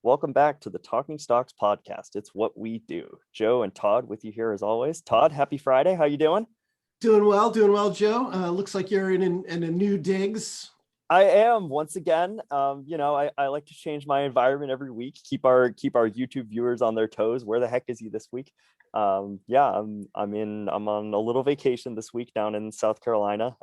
Welcome back to the Talking Stocks podcast. It's what we do. Joe and Todd with you here as always. Todd, happy Friday. How you doing? Doing well, Joe. Looks like you're in a new digs. I am once again. I like to change my environment every week. Keep our YouTube viewers on their toes. Where the heck is he this week? I'm on a little vacation this week down in South Carolina.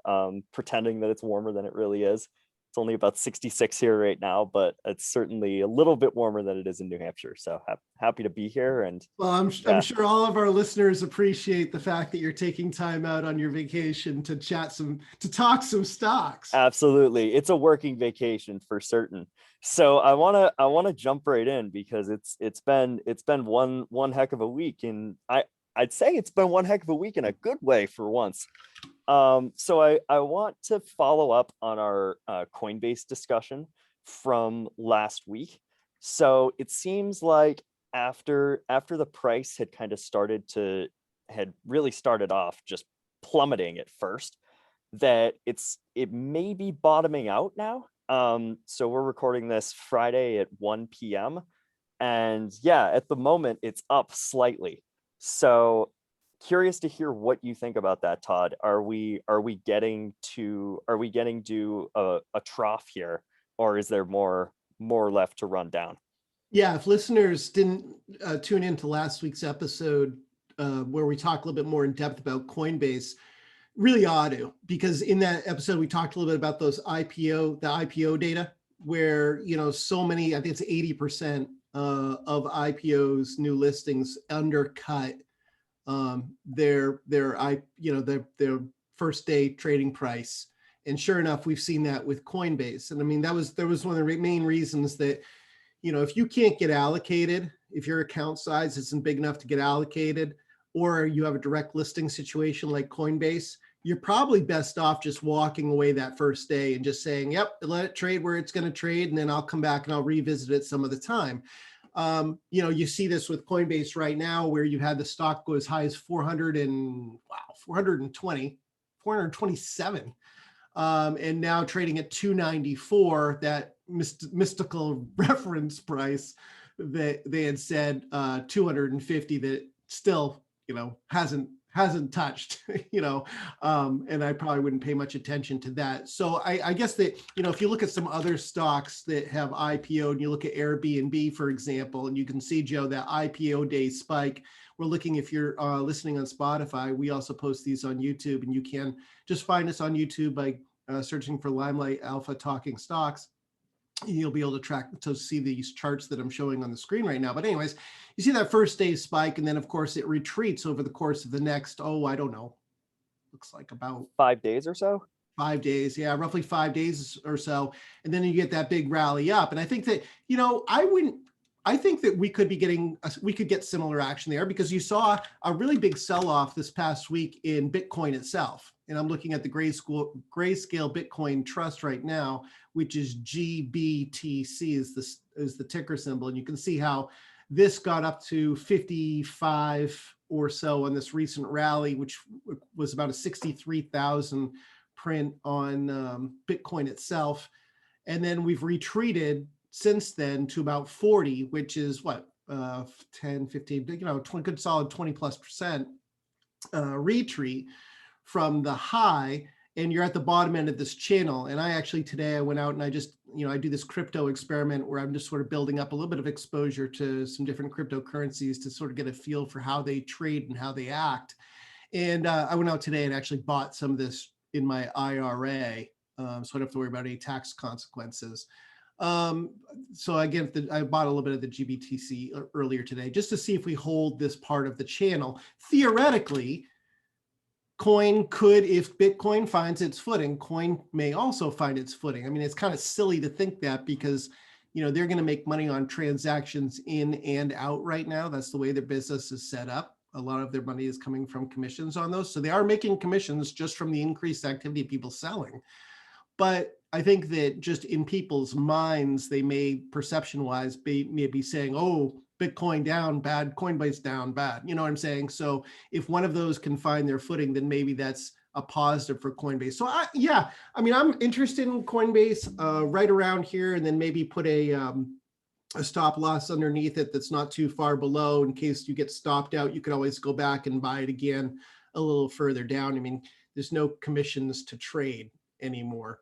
Pretending that it's warmer than it really is. It's only about 66 here right now, but it's certainly a little bit warmer than it is in New Hampshire. So happy to be here. And well, I'm sure all of our listeners appreciate the fact that you're taking time out on your vacation to talk some stocks. Absolutely, it's a working vacation for certain. So I want to jump right in because it's been one heck of a week, and I'd say it's been one heck of a week in a good way for once. So I want to follow up on our Coinbase discussion from last week. So it seems like after the price had really started off just plummeting at first, that it may be bottoming out now. So we're recording this Friday at 1 p.m. And yeah, at the moment it's up slightly. So curious to hear what you think about that, Todd. Are we getting to a trough here, or is there more left to run down? Yeah, if listeners didn't tune into last week's episode where we talk a little bit more in depth about Coinbase, really ought to, because in that episode we talked a little bit about the IPO data, where so many, I think it's 80% of IPOs, new listings, undercut their first day trading price. And sure enough, we've seen that with Coinbase. And I mean, there was one of the main reasons that, if you can't get allocated, if your account size isn't big enough to get allocated, or you have a direct listing situation like Coinbase, you're probably best off just walking away that first day and just saying, yep, let it trade where it's going to trade. And then I'll come back and I'll revisit it some of the time. You see this with Coinbase right now, where you had the stock go as high as 427, and now trading at 294, that mystical reference price that they had said 250, that still hasn't touched, and I probably wouldn't pay much attention to that. So I guess that, if you look at some other stocks that have IPO, and you look at Airbnb, for example, and you can see, Joe, that IPO day spike. We're looking, if you're listening on Spotify, we also post these on YouTube, and you can just find us on YouTube by searching for Limelight Alpha Talking Stocks. You'll be able to see these charts that I'm showing on the screen right now. But anyways, you see that first day spike, and then of course it retreats over the course of the next, I don't know, looks like about 5 days or so. 5 days, yeah, roughly 5 days or so. And then you get that big rally up. And I think that, I think that we could get similar action there, because you saw a really big sell-off this past week in Bitcoin itself. And I'm looking at the Grayscale Bitcoin Trust right now, which is GBTC is the ticker symbol. And you can see how this got up to 55 or so on this recent rally, which was about a 63,000 print on Bitcoin itself. And then we've retreated since then to about 40, which is 10, 15, good solid 20+% retreat from the high. And you're at the bottom end of this channel. And today I went out and I just, I do this crypto experiment where I'm just sort of building up a little bit of exposure to some different cryptocurrencies to sort of get a feel for how they trade and how they act. And I went out today and actually bought some of this in my IRA, so I don't have to worry about any tax consequences. So again, I bought a little bit of the GBTC earlier today just to see if we hold this part of the channel. Theoretically, coin could, if Bitcoin finds its footing, coin may also find its footing. I mean, it's kind of silly to think that, because, they're going to make money on transactions in and out right now. That's the way their business is set up. A lot of their money is coming from commissions on those. So they are making commissions just from the increased activity of people selling. But I think that just in people's minds, they may, perception-wise, may be saying, oh, Bitcoin down, bad, Coinbase down, bad. You know what I'm saying? So if one of those can find their footing, then maybe that's a positive for Coinbase. So I'm interested in Coinbase right around here, and then maybe put a a stop loss underneath it that's not too far below in case you get stopped out. You could always go back and buy it again a little further down. I mean, there's no commissions to trade anymore.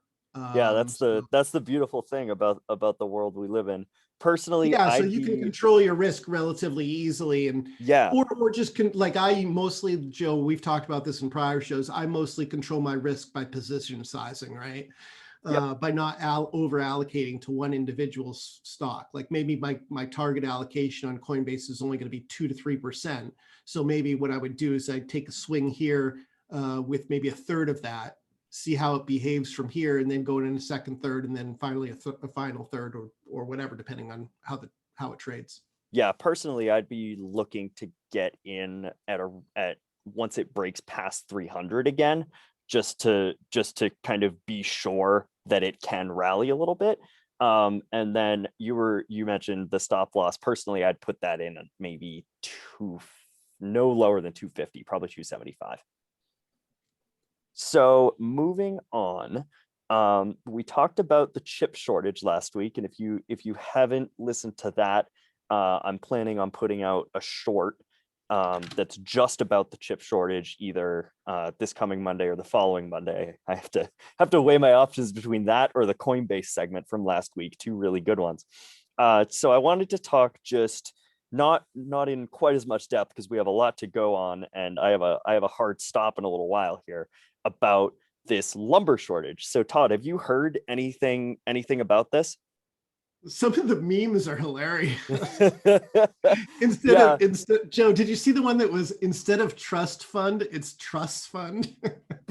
Yeah, So that's the beautiful thing about the world we live in. Personally, yeah, so I'd you can be control your risk relatively easily, and yeah, or just like I mostly, Joe, we've talked about this in prior shows. I mostly control my risk by position sizing, right? yep, By not over allocating to one individual stock. Like maybe my target allocation on Coinbase is only going to be 2 to 3%. So maybe what I would do is I'd take a swing here with maybe a third of that, see how it behaves from here, and then go in a second, third, and then finally a final third, or whatever, depending on how it trades. yeah. Personally, I'd be looking to get in at once it breaks past 300 again, just to kind of be sure that it can rally a little bit. And then you mentioned the stop loss. Personally, I'd put that in at maybe no lower than 250, probably 275. So moving on, we talked about the chip shortage last week, and if you haven't listened to that, I'm planning on putting out a short that's just about the chip shortage, either this coming Monday or the following Monday. I have to weigh my options between that or the Coinbase segment from last week, two really good ones. So I wanted to talk just not in quite as much depth because we have a lot to go on, and I have a hard stop in a little while here about this lumber shortage. So Todd, have you heard anything about this? Some of the memes are hilarious. Yeah, Instead, Joe, did you see the one that was instead of trust fund, it's trust fund?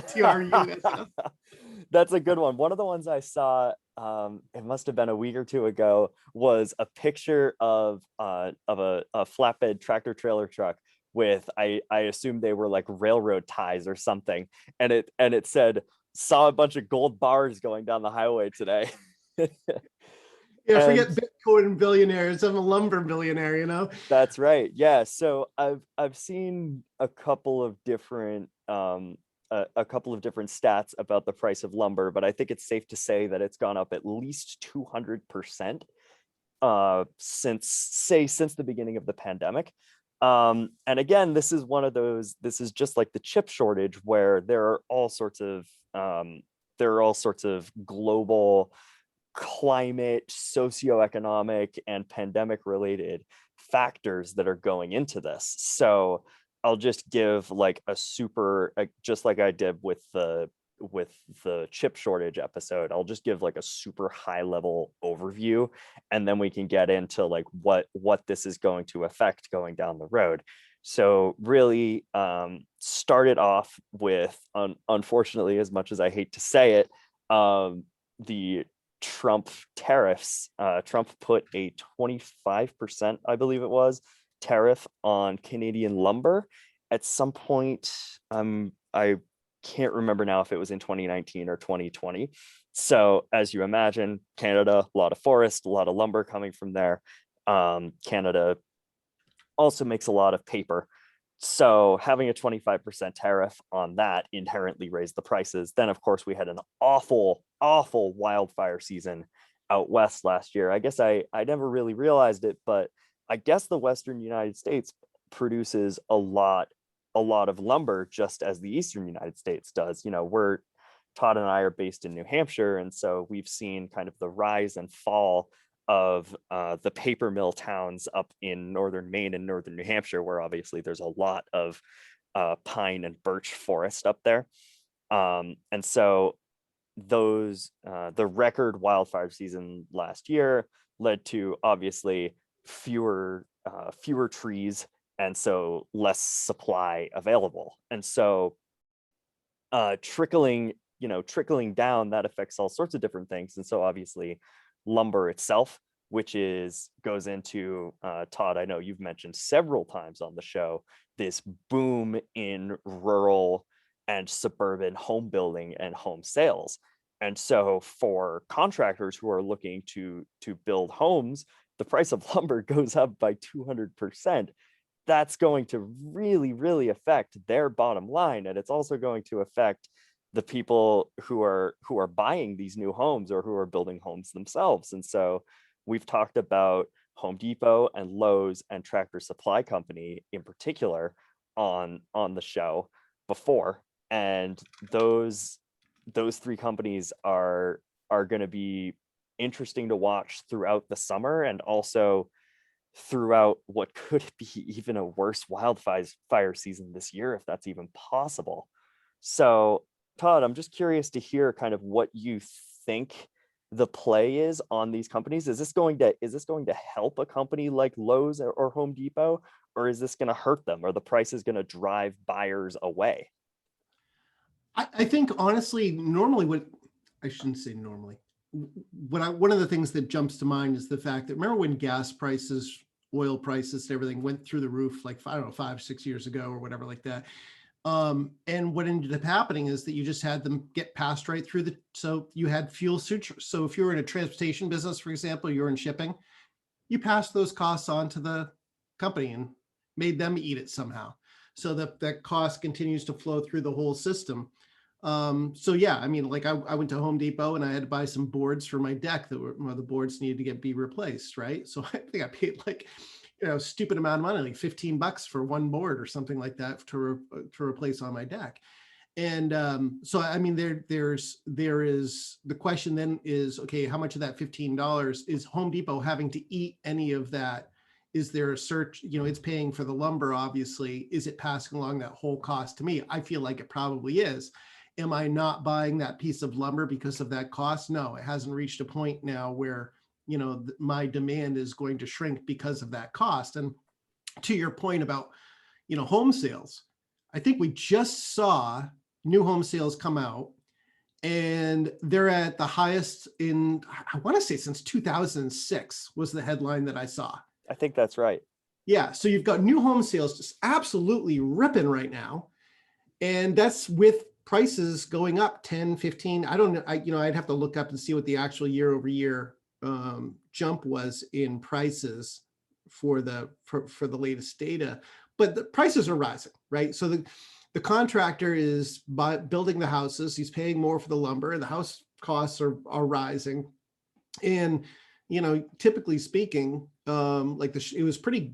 TRUSS. that's a good one. One of the ones I saw, it must have been a week or two ago, was a picture of a flatbed tractor trailer truck with I assume they were like railroad ties or something, and it said, saw a bunch of gold bars going down the highway today. Yeah, And forget Bitcoin billionaires. I'm a lumber billionaire, you know? that's right. Yeah. So I've seen a couple of different a couple of different stats about the price of lumber, but I think it's safe to say that it's gone up at least 200% since the beginning of the pandemic. And again, this is one of those, this is just like the chip shortage where there are all sorts of global climate, socioeconomic, and pandemic related factors that are going into this. So I'll just give like just like I did with the chip shortage episode, I'll just give like a super high level overview, and then we can get into like what this is going to affect going down the road. So really, started off with, unfortunately, as much as I hate to say it, the Trump tariffs. Trump put a 25%, I believe it was, tariff on Canadian lumber at some point. I can't remember now if it was in 2019 or 2020. So as you imagine, Canada, a lot of forest, a lot of lumber coming from there. Canada also makes a lot of paper. So having a 25% tariff on that inherently raised the prices. Then, of course, we had an awful, awful wildfire season out west last year. I guess I never really realized it, but I guess the Western United States produces a lot of lumber, just as the Eastern United States does. You know, Todd and I are based in New Hampshire, and so we've seen kind of the rise and fall of the paper mill towns up in northern Maine and northern New Hampshire, where obviously there's a lot of pine and birch forest up there. And so the record wildfire season last year led to obviously fewer trees, and so less supply available. And so trickling down, that affects all sorts of different things. And so obviously lumber itself, which goes into, Todd, I know you've mentioned several times on the show, this boom in rural and suburban home building and home sales. And so for contractors who are looking to build homes, the price of lumber goes up by 200%. That's going to really, really affect their bottom line. And it's also going to affect the people who are buying these new homes or who are building homes themselves. And so we've talked about Home Depot and Lowe's and Tractor Supply Company in particular on the show before, and those three companies are going to be interesting to watch throughout the summer, and also throughout what could be even a worse wildfire season this year, if that's even possible. So, Todd, I'm just curious to hear kind of what you think the play is on these companies. Is this going to help a company like Lowe's or Home Depot, or is this going to hurt them? Or the price is going to drive buyers away? I think honestly, normally I shouldn't say normally. One of the things that jumps to mind is the fact that, remember when gas prices, oil prices, everything went through the roof, like, I don't know, 5-6 years ago or whatever like that. And what ended up happening is that you just had them get passed right through so you had fuel surcharge. So if you're in a transportation business, for example, you're in shipping, you pass those costs on to the company and made them eat it somehow. So that cost continues to flow through the whole system. So yeah, I mean, like I went to Home Depot and I had to buy some boards for my deck the boards needed to be replaced, right? So I think I paid like, stupid amount of money, like $15 for one board or something like that to replace on my deck. And so I mean, there is the question then is, okay, how much of that $15 is Home Depot having to eat any of that? Is there a search, it's paying for the lumber, obviously. Is it passing along that whole cost to me? I feel like it probably is. Am I not buying that piece of lumber because of that cost? No, it hasn't reached a point now where, my demand is going to shrink because of that cost. And to your point about, home sales, I think we just saw new home sales come out, and they're at the highest in, I want to say since 2006 was the headline that I saw. I think that's right. Yeah. So you've got new home sales just absolutely ripping right now. And that's with prices going up 10, 15. I don't know. I'd have to look up and see what the actual year over year jump was in prices for the latest data, but the prices are rising, right? So the contractor is building the houses. He's paying more for the lumber, and the house costs are rising. And, typically speaking, it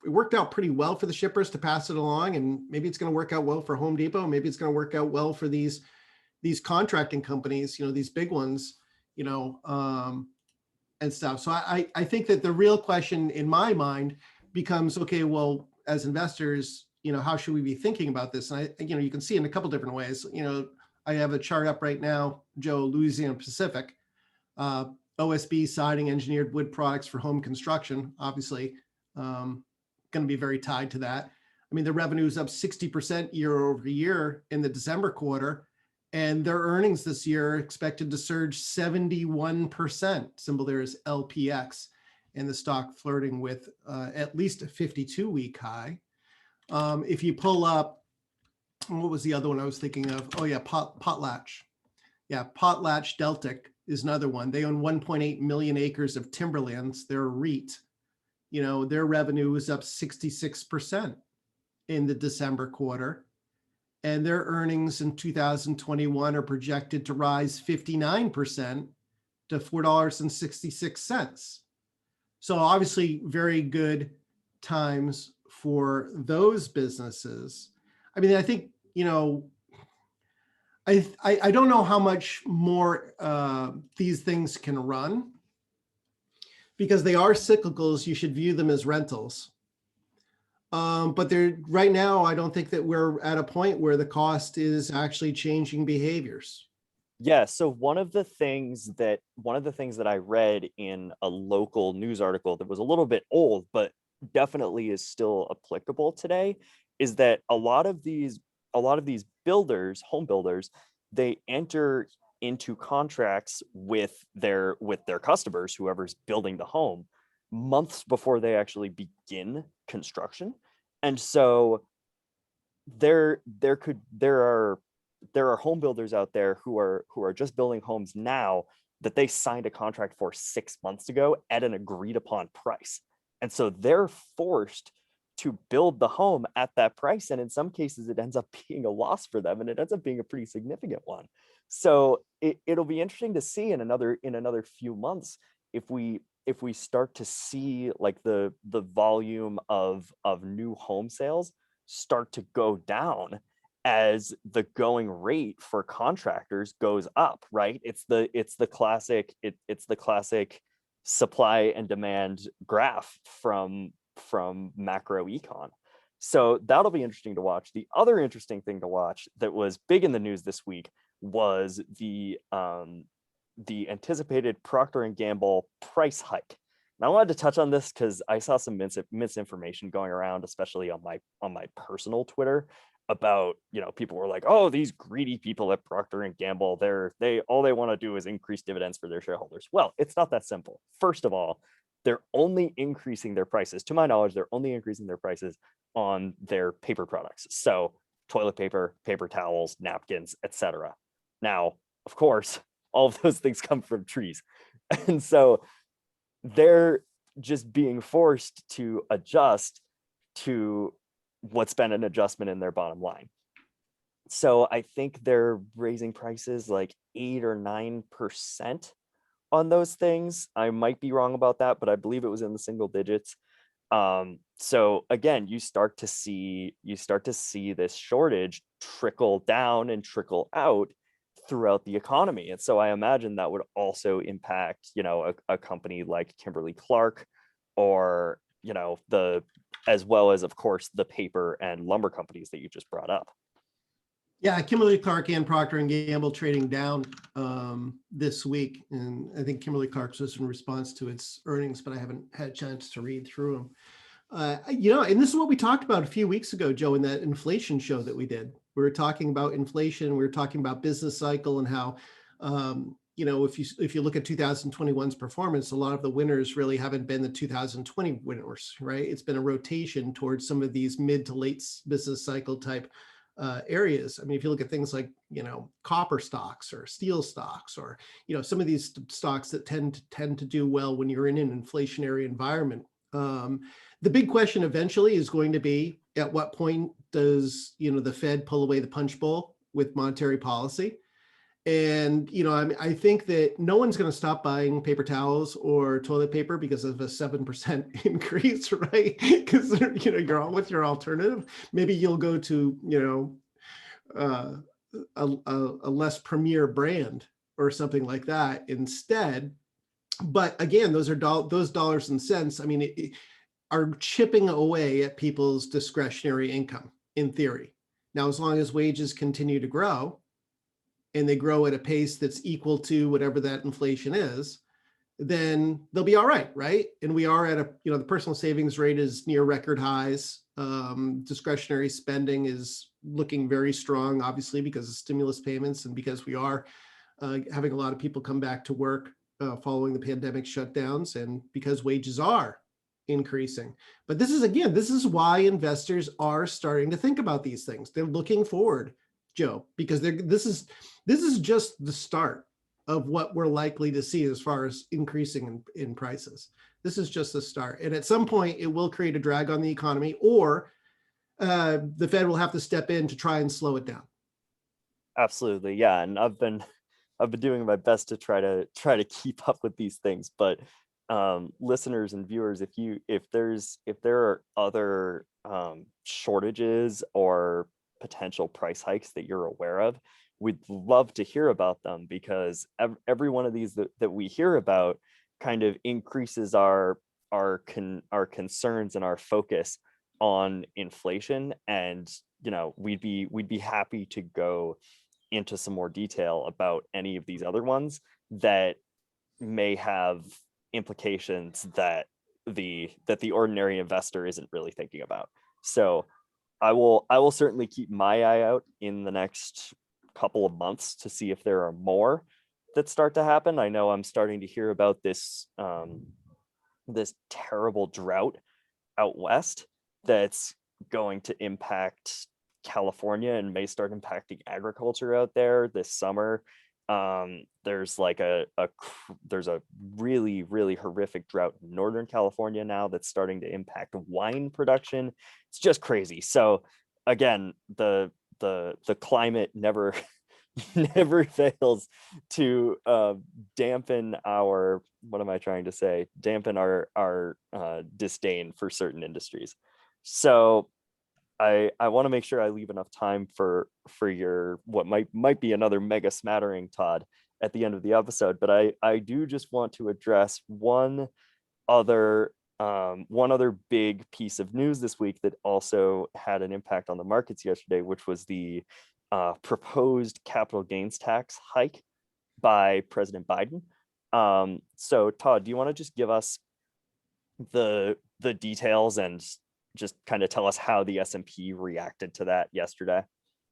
worked out pretty well for the shippers to pass it along, and maybe it's going to work out well for Home Depot. Maybe it's going to work out well for these contracting companies, these big ones, and stuff. So I think that the real question in my mind becomes, okay, well, as investors, how should we be thinking about this? And you can see in a couple different ways. I have a chart up right now, Joe, Louisiana Pacific, OSB siding, engineered wood products for home construction, obviously going to be very tied to that. I mean, the revenue is up 60% year over year in the December quarter, and their earnings this year are expected to surge 71%. Symbol there is LPX, and the stock flirting with at least a 52-week high. If you pull up, what was the other one I was thinking of? Oh yeah, Potlatch. Yeah, Potlatch Deltic is another one. They own 1.8 million acres of timberlands. They're a REIT. Their revenue was up 66% in the December quarter, and their earnings in 2021 are projected to rise 59% to $4.66. So obviously very good times for those businesses. I mean, I think, I don't know how much more these things can run, because they are cyclicals. You should view them as rentals. But right now, I don't think that we're at a point where the cost is actually changing behaviors. Yeah. So one of the things that I read in a local news article that was a little bit old, but definitely is still applicable today, is that a lot of these builders, home builders, they enter into contracts with their customers, whoever's building the home, months before they actually begin construction. And so there are home builders out there who are just building homes now that they signed a contract for 6 months ago at an agreed upon price. And so they're forced to build the home at that price. And in some cases, it ends up being a loss for them, and it ends up being a pretty significant one. So it'll be interesting to see in another few months if we if we start to see like the volume of new home sales start to go down as the going rate for contractors goes up, right? It's the classic it's the classic supply and demand graph from macro econ. So that'll be interesting to watch. The other interesting thing to watch that was big in the news this week was the anticipated Procter and Gamble price hike. And I wanted to touch on this because I saw some misinformation going around, especially on my personal Twitter, about, people were like, oh, these greedy people at Procter and Gamble, they all they want to do is increase dividends for their shareholders. Well, it's not that simple. First of all, they're only increasing their prices. To my knowledge, they're only increasing their prices on their paper products. So toilet paper, paper towels, napkins, etc. Now, of course, all of those things come from trees. And so they're just being forced to adjust to what's been an adjustment in their bottom line. So I think they're raising prices like 8 or 9% on those things. I might be wrong about that, but I believe it was in the single digits. So again, you start to see this shortage trickle down and trickle out throughout the economy. And so I imagine that would also impact, a company like Kimberly-Clark, or, as well as, of course, the paper and lumber companies that you just brought up. Yeah, Kimberly-Clark and Procter and Gamble trading down this week, and I think Kimberly-Clark's was in response to its earnings, but I haven't had a chance to read through them. And this is what we talked about a few weeks ago, Joe, in that inflation show that we did. We were talking about inflation, we were talking about business cycle, and how, if you look at 2021's performance, a lot of the winners really haven't been the 2020 winners, right? It's been a rotation towards some of these mid to late business cycle type areas. I mean, if you look at things like, copper stocks or steel stocks, or, some of these stocks that tend to do well when you're in an inflationary environment. The big question eventually is going to be, at what point does, the Fed pull away the punch bowl with monetary policy? And, I think that no one's going to stop buying paper towels or toilet paper because of a 7% increase, right? Because, you're all with your alternative. Maybe you'll go to, a less premier brand or something like that instead. But again, those dollars and cents, I mean, are chipping away at people's discretionary income in theory. Now, as long as wages continue to grow, and they grow at a pace that's equal to whatever that inflation is, then they'll be all right, right? And we are at the personal savings rate is near record highs. Discretionary spending is looking very strong, obviously, because of stimulus payments and because we are having a lot of people come back to work following the pandemic shutdowns, and because wages are increasing. But this is why investors are starting to think about these things. They're looking forward, Joe, because this is just the start of what we're likely to see as far as increasing in prices. This is just the start. And at some point, it will create a drag on the economy, or the Fed will have to step in to try and slow it down. Absolutely. Yeah. And I've been doing my best to try to keep up with these things. But listeners and viewers, if there are other shortages or potential price hikes that you're aware of, we'd love to hear about them, because every one of these that we hear about kind of increases our concerns and our focus on inflation. And we'd be happy to go into some more detail about any of these other ones that may have implications that the ordinary investor isn't really thinking about. So I will certainly keep my eye out in the next couple of months to see if there are more that start to happen. I know I'm starting to hear about this this terrible drought out west that's going to impact California and may start impacting agriculture out there this summer. There's like there's a really, really horrific drought in Northern California now that's starting to impact wine production. It's just crazy. So again, the climate never never fails to dampen our, what am I trying to say? Dampen our disdain for certain industries. So I want to make sure I leave enough time for your what might be another mega smattering, Todd, at the end of the episode. But I do just want to address other one other big piece of news this week that also had an impact on the markets yesterday, which was the proposed capital gains tax hike by President Biden. So Todd, do you want to just give us the details and just kind of tell us how the S&P reacted to that yesterday?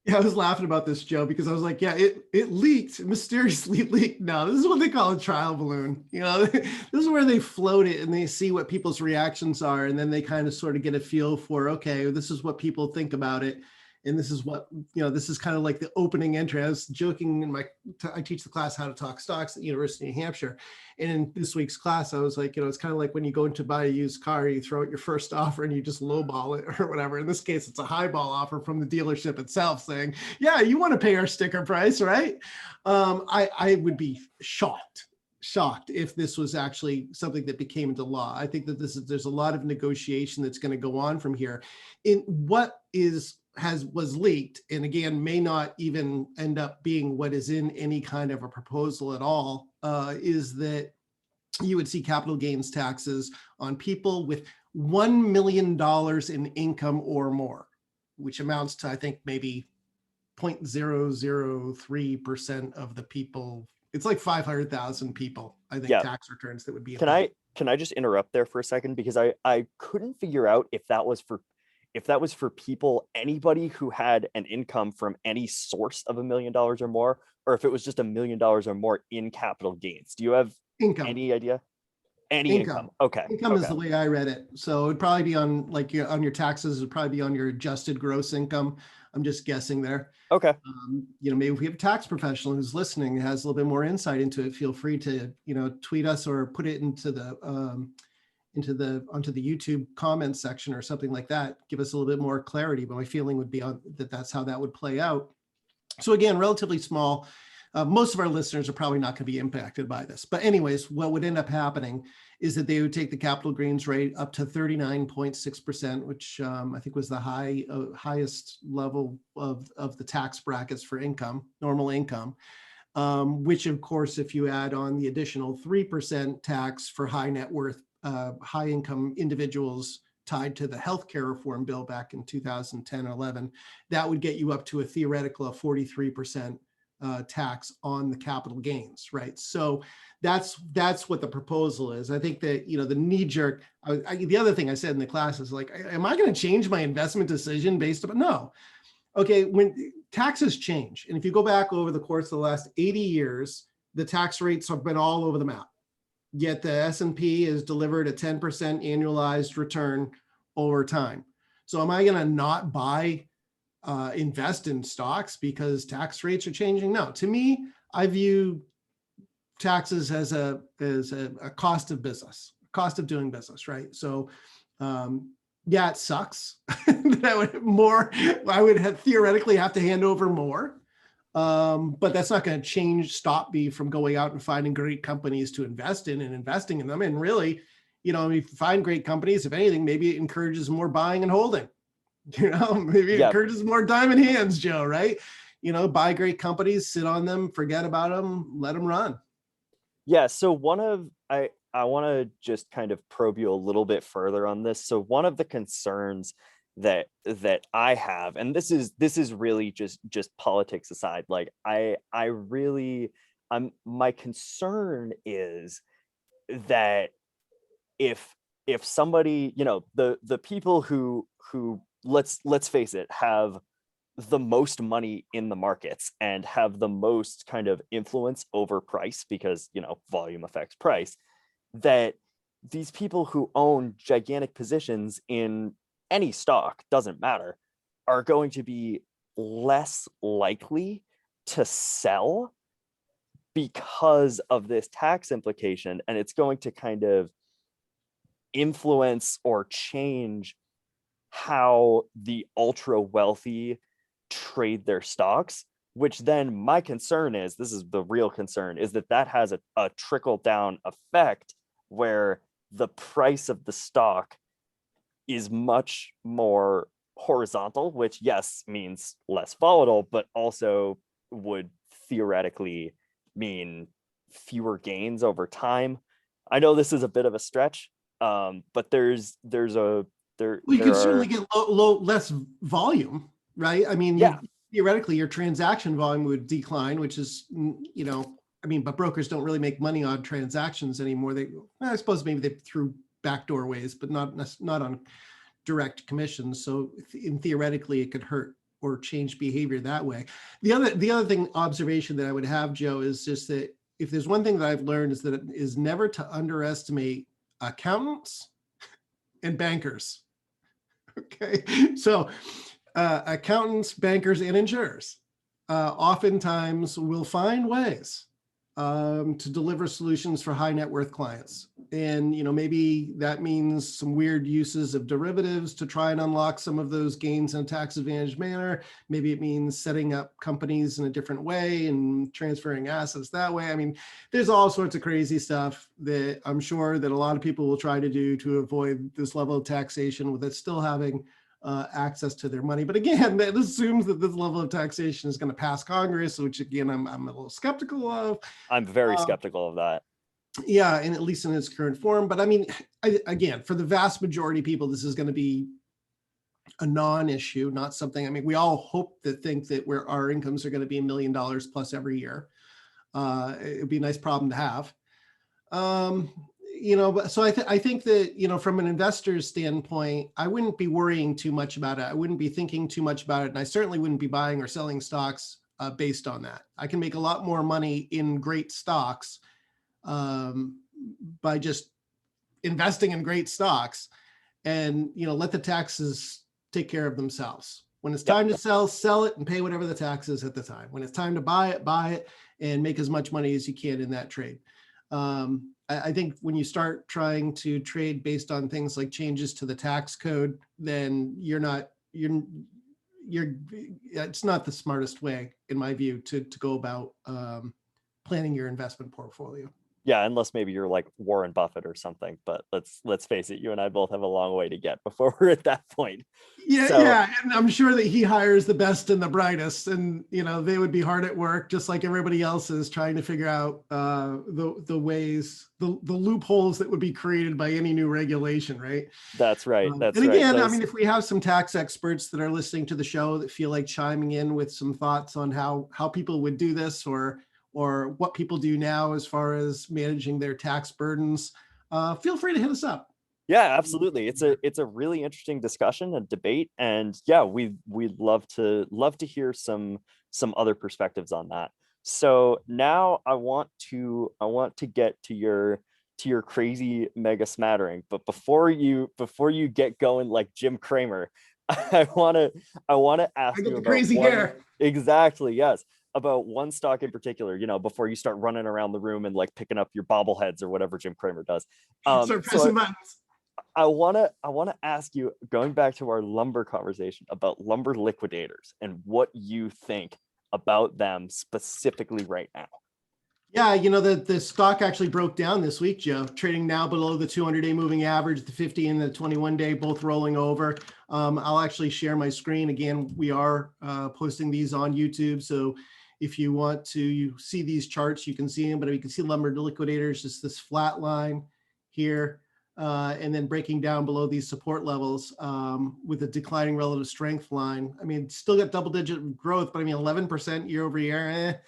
Yeah, I was laughing about this, Joe, because I was like, yeah, it leaked, mysteriously leaked. No, this is what they call a trial balloon. This is where they float it and they see what people's reactions are. And then they kind of sort of get a feel for, okay, this is what people think about it. And this is what, this is kind of like the opening entry. I was joking I teach the class How to Talk Stocks at the University of New Hampshire. And in this week's class, I was like, it's kind of like when you go in to buy a used car, you throw out your first offer and you just lowball it or whatever. In this case, it's a highball offer from the dealership itself saying, yeah, you want to pay our sticker price, right? I would be shocked if this was actually something that became into law. I think that there's a lot of negotiation that's going to go on from here. In what was leaked, and again, may not even end up being what is in any kind of a proposal at all, is that you would see capital gains taxes on people with $1 million in income or more, which amounts to, I think, maybe 0.003% of the people. It's like 500,000 people, I think, tax returns that would be. Can I just interrupt there for a second? Because I couldn't figure out if that was for people, anybody who had an income from any source of $1 million or more, or if it was just $1 million or more in capital gains. Do you have any idea? Any income. Okay. Income is the way I read it. So it'd probably be on on your taxes, it'd probably be on your adjusted gross income. I'm just guessing there. Okay. Maybe if we have a tax professional who's listening and has a little bit more insight into it, feel free to, tweet us or put it into the onto the YouTube comments section or something like that. Give us a little bit more clarity, but my feeling would be that's how that would play out. So again, relatively small. Most of our listeners are probably not going to be impacted by this. But anyways, what would end up happening is that they would take the capital gains rate up to 39.6%, which I think was the highest level of the tax brackets for income, normal income, which of course, if you add on the additional 3% tax for high net worth, high income individuals tied to the healthcare reform bill back in 2010-11, that would get you up to a theoretical 43% tax on the capital gains, right? So that's what the proposal is. I think that, the knee jerk, the other thing I said in the class is like, am I going to change my investment decision based on, no. Okay, when taxes change, and if you go back over the course of the last 80 years, the tax rates have been all over the map. Yet the S&P has delivered a 10% annualized return over time. So am I going to not invest in stocks because tax rates are changing? No. To me, I view taxes as a cost of business, cost of doing business, right? So it sucks that I would theoretically have to hand over more. But that's not going to stop me from going out and finding great companies to invest in and investing in them. And really, if you find great companies, if anything, maybe it encourages more buying and holding. Maybe it encourages more diamond hands, Joe, right? Buy great companies, sit on them, forget about them, let them run. Yeah. So I want to just kind of probe you a little bit further on this. So one of the concerns that I have, and this is really just politics aside, like my concern is that if somebody, the people who let's face it, have the most money in the markets and have the most kind of influence over price, because volume affects price, that these people who own gigantic positions in any stock, doesn't matter, are going to be less likely to sell because of this tax implication, and it's going to kind of influence or change how the ultra wealthy trade their stocks. which then my concern is, this is the real concern, is that has a trickle down effect where the price of the stock is much more horizontal, which yes means less volatile, but also would theoretically mean fewer gains over time. I know this is a bit of a stretch, but there's a there Well, you there could certainly are get less volume, right? I mean, yeah, theoretically, your transaction volume would decline, which is, I mean, but brokers don't really make money on transactions anymore. I suppose maybe they through backdoor ways, but not on direct commissions. So theoretically, it could hurt or change behavior that way. The other observation that I would have, Joe, is just that if there's one thing that I've learned is that it is never to underestimate accountants and bankers. Okay, so accountants, bankers, and insurers oftentimes will find ways to deliver solutions for high net worth clients. And, maybe that means some weird uses of derivatives to try and unlock some of those gains in a tax advantage manner. Maybe it means setting up companies in a different way and transferring assets that way. I mean, there's all sorts of crazy stuff that I'm sure that a lot of people will try to do to avoid this level of taxation with it still having access to their money. But again, that assumes that this level of taxation is going to pass Congress, which again, I'm a little skeptical of. I'm very skeptical of that. Yeah, and at least in its current form. But I mean, again, for the vast majority of people, this is going to be a non-issue, not something. I mean, we all think that where our incomes are going to be $1 million plus every year. It'd be a nice problem to have. But so I think that, from an investor's standpoint, I wouldn't be worrying too much about it. I wouldn't be thinking too much about it. And I certainly wouldn't be buying or selling stocks based on that. I can make a lot more money in great stocks by just investing in great stocks and, let the taxes take care of themselves. When it's time to sell it and pay whatever the tax is at the time. When it's time to buy it and make as much money as you can in that trade. I think when you start trying to trade based on things like changes to the tax code, then it's not the smartest way, in my view, to go about planning your investment portfolio. Yeah, unless maybe you're like Warren Buffett or something, but let's face it, you and I both have a long way to get before we're at that point. Yeah, and I'm sure that he hires the best and the brightest, and they would be hard at work, just like everybody else is, trying to figure out the ways, the loopholes that would be created by any new regulation, right? That's right. And again, I mean, if we have some tax experts that are listening to the show that feel like chiming in with some thoughts on how people would do this, or what people do now as far as managing their tax burdens, feel free to hit us up. Yeah, absolutely. It's a really interesting discussion and debate, and yeah, we'd love to hear some other perspectives on that. So now I want to get to your crazy mega smattering, but before you get going like Jim Cramer, I want to ask you about crazy hair. Exactly, yes. About one stock in particular, before you start running around the room and like picking up your bobbleheads or whatever Jim Cramer does. Start pressing buttons. I want to ask you, going back to our lumber conversation, about lumber liquidators and what you think about them specifically right now. Yeah, the stock actually broke down this week, Joe, trading now below the 200-day moving average, the 50 and the 21-day both rolling over. I'll actually share my screen. Again, we are posting these on YouTube, so if you want to see these charts, you can see them, but you can see lumber liquidators, just this flat line here. And then breaking down below these support levels with a declining relative strength line. I mean, still got double-digit growth, but I mean, 11% year over year,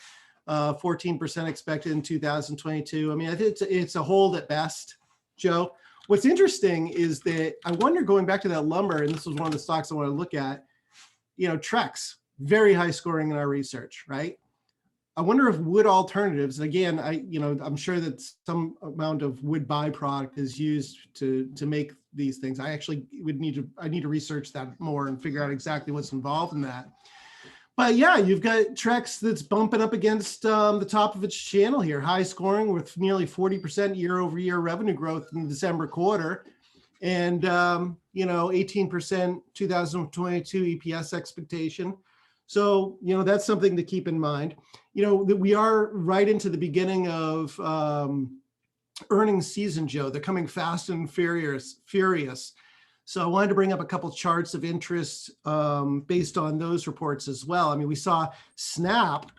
14% expected in 2022. I mean, I think it's a hold at best, Joe. What's interesting is that I wonder, going back to that lumber, and this was one of the stocks I want to look at, Trex, very high scoring in our research, right? I wonder if wood alternatives, and again, I'm sure that some amount of wood byproduct is used to make these things. I actually need to research that more and figure out exactly what's involved in that. But yeah, you've got Trex that's bumping up against the top of its channel here, high scoring with nearly 40% year over year revenue growth in the December quarter, and 18% 2022 EPS expectation. So, that's something to keep in mind. That we are right into the beginning of earnings season, Joe. They're coming fast and furious. So I wanted to bring up a couple charts of interest based on those reports as well. I mean, we saw Snap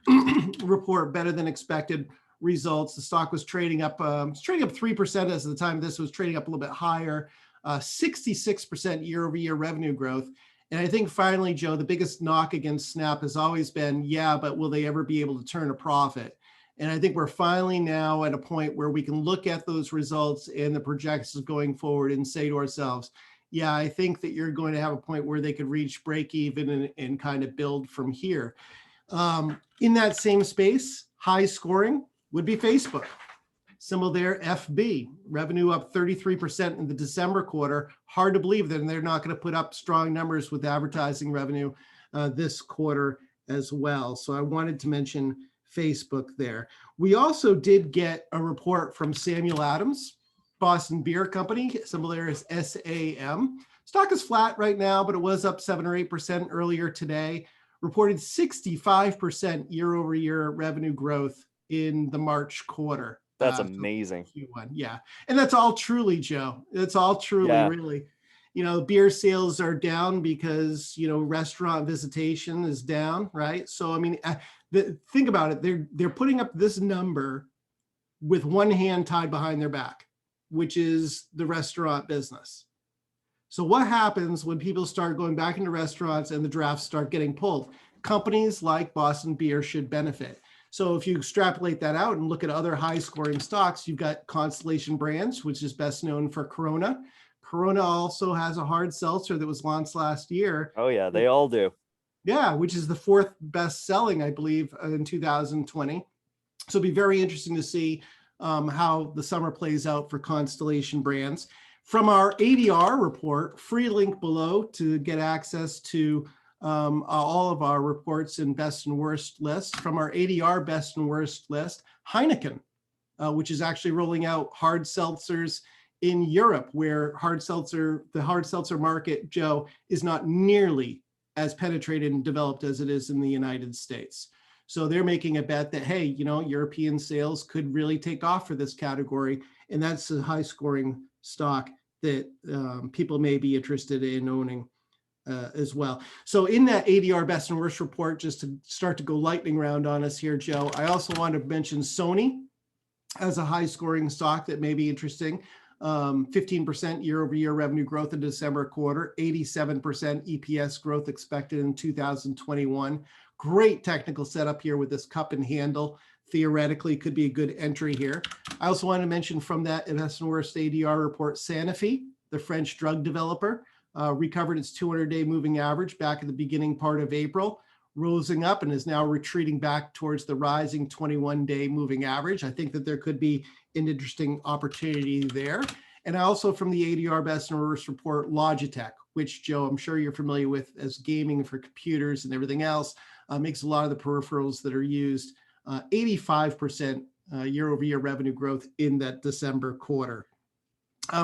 report better than expected results. The stock was trading up 3% as of the time. This was trading up a little bit higher, 66% year-over-year revenue growth. And I think finally, Joe, the biggest knock against Snap has always been, but will they ever be able to turn a profit? And I think we're finally now at a point where we can look at those results and the projections going forward and say to ourselves, I think that you're going to have a point where they could reach break even and kind of build from here. In that same space, high scoring would be Facebook. Symbol there, FB, revenue up 33% in the December quarter. Hard to believe that they're not going to put up strong numbers with advertising revenue this quarter as well. So I wanted to mention Facebook there. We also did get a report from Samuel Adams, Boston Beer Company. Symbol there is SAM. Stock is flat right now, but it was up 7 or 8% earlier today. Reported 65% year-over-year revenue growth in the March quarter. That's amazing. Q1. Yeah. And that's all truly, Joe. That's all truly, really. Beer sales are down because, restaurant visitation is down, right? So, I mean, think about it. They're putting up this number with one hand tied behind their back, which is the restaurant business. So what happens when people start going back into restaurants and the drafts start getting pulled? Companies like Boston Beer should benefit. So if you extrapolate that out and look at other high scoring stocks, you've got Constellation Brands, which is best known for Corona. Corona also has a hard seltzer that was launched last year. Oh yeah, they all do. Yeah, which is the 4th best selling, I believe, in 2020. So it'll be very interesting to see how the summer plays out for Constellation Brands. From our ADR report, free link below to get access to all of our reports and best and worst lists. From our ADR best and worst list, Heineken, which is actually rolling out hard seltzers in Europe, where the hard seltzer market, Joe, is not nearly as penetrated and developed as it is in the United States. So they're making a bet that, hey, European sales could really take off for this category. And that's a high scoring stock that people may be interested in owning as well. So in that ADR best and worst report, just to start to go lightning round on us here, Joe, I also want to mention Sony as a high scoring stock that may be interesting. 15% year-over-year revenue growth in December quarter, 87% EPS growth expected in 2021. Great technical setup here with this cup and handle. Theoretically could be a good entry here. I also want to mention from that best and worst ADR report, Sanofi, the French drug developer, recovered its 200-day moving average back at the beginning part of April, rosing up and is now retreating back towards the rising 21-day moving average. I think that there could be an interesting opportunity there. And also from the ADR best and worst report, Logitech, which, Joe, I'm sure you're familiar with as gaming for computers and everything else, makes a lot of the peripherals that are used, 85% year-over-year revenue growth in that December quarter.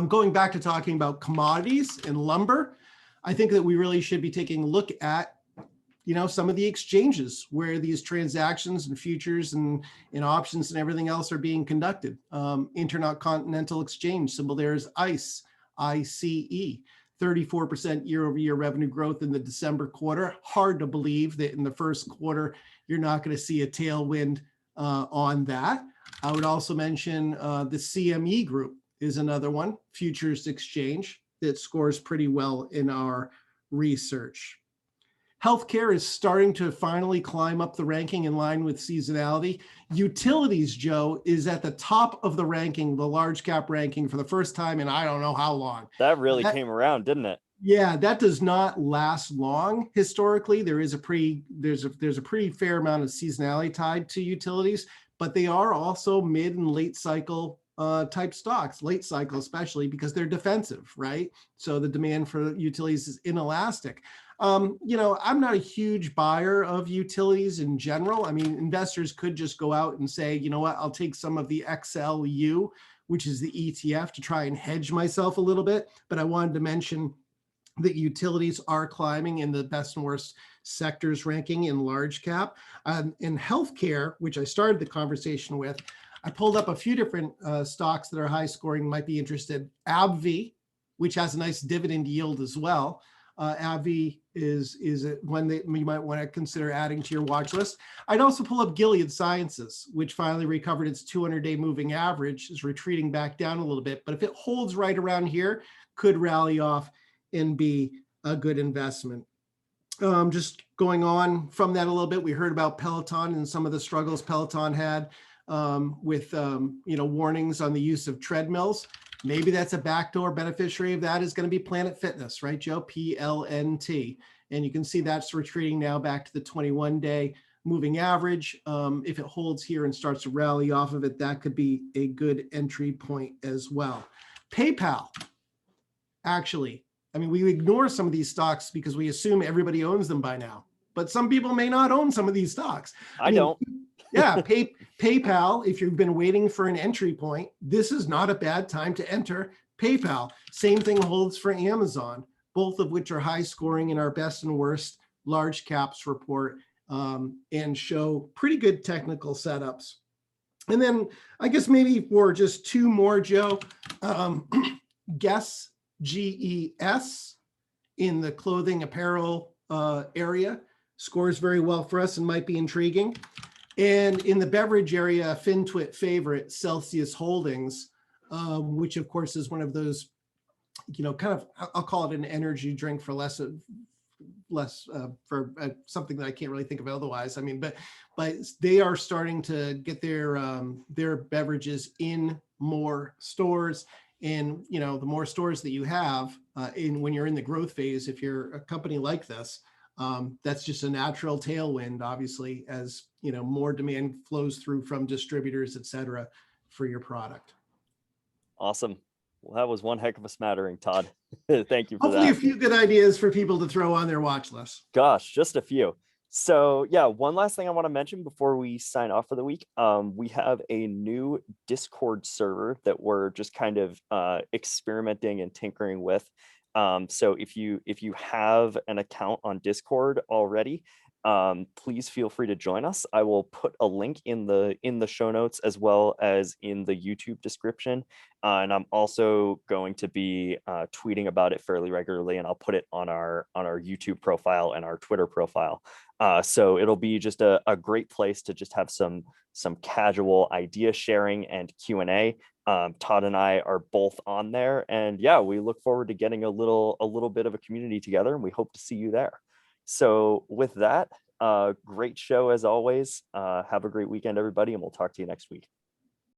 Going back to talking about commodities and lumber, I think that we really should be taking a look at some of the exchanges where these transactions and futures and options and everything else are being conducted. Intercontinental Exchange, symbol there is ICE, ICE, 34% year-over-year revenue growth in the December quarter. Hard to believe that in the first quarter, you're not going to see a tailwind on that. I would also mention the CME Group is another one, futures exchange, that scores pretty well in our research. Healthcare is starting to finally climb up the ranking in line with seasonality. Utilities, Joe, is at the top of the ranking, the large cap ranking, for the first time in I don't know how long. That really came around, didn't it? Yeah, that does not last long. Historically, there's a pretty fair amount of seasonality tied to utilities, but they are also mid and late cycle type stocks, late cycle especially because they're defensive, right? So the demand for utilities is inelastic. I'm not a huge buyer of utilities in general. I mean, investors could just go out and say, you know what, I'll take some of the XLU, which is the ETF, to try and hedge myself a little bit. But I wanted to mention that utilities are climbing in the best and worst sectors ranking in large cap. In healthcare, which I started the conversation with, I pulled up a few different stocks that are high scoring, might be interested. AbbVie, which has a nice dividend yield as well. AbbVie is one that you might want to consider adding to your watch list. I'd also pull up Gilead Sciences, which finally recovered its 200-day moving average, is retreating back down a little bit. But if it holds right around here, could rally off and be a good investment. Just going on from that a little bit, we heard about Peloton and some of the struggles Peloton had with warnings on the use of treadmills. Maybe that's a backdoor beneficiary of that is going to be Planet Fitness, right, Joe? PLNT. And you can see that's retreating now back to the 21-day moving average. If it holds here and starts to rally off of it, that could be a good entry point as well. PayPal, actually, I mean, we ignore some of these stocks because we assume everybody owns them by now, but some people may not own some of these stocks. I don't. Yeah, PayPal, if you've been waiting for an entry point, this is not a bad time to enter PayPal. Same thing holds for Amazon, both of which are high scoring in our best and worst large caps report and show pretty good technical setups. And then I guess maybe for just two more, Joe, GES, GES in the clothing apparel area scores very well for us and might be intriguing. And in the beverage area, FinTwit favorite, Celsius Holdings, which of course is one of those, kind of, I'll call it an energy drink for something that I can't really think of otherwise. I mean, but they are starting to get their beverages in more stores. And, the more stores that you have when you're in the growth phase, if you're a company like this, that's just a natural tailwind, obviously, as more demand flows through from distributors, et cetera, for your product. Awesome. Well, that was one heck of a smattering, Todd. Thank you for Hopefully that. a few good ideas for people to throw on their watch list. Gosh, just a few. So yeah, one last thing I want to mention before we sign off for the week. We have a new Discord server that we're just kind of experimenting and tinkering with. So if you have an account on Discord already, please feel free to join us. I will put a link in the show notes as well as in the YouTube description. And I'm also going to be tweeting about it fairly regularly, and I'll put it on our YouTube profile and our Twitter profile. So it'll be just a great place to just have some casual idea sharing and Q&A. Todd and I are both on there, and yeah, we look forward to getting a little bit of a community together, and we hope to see you there. So with that, great show as always. Have a great weekend, everybody, and we'll talk to you next week.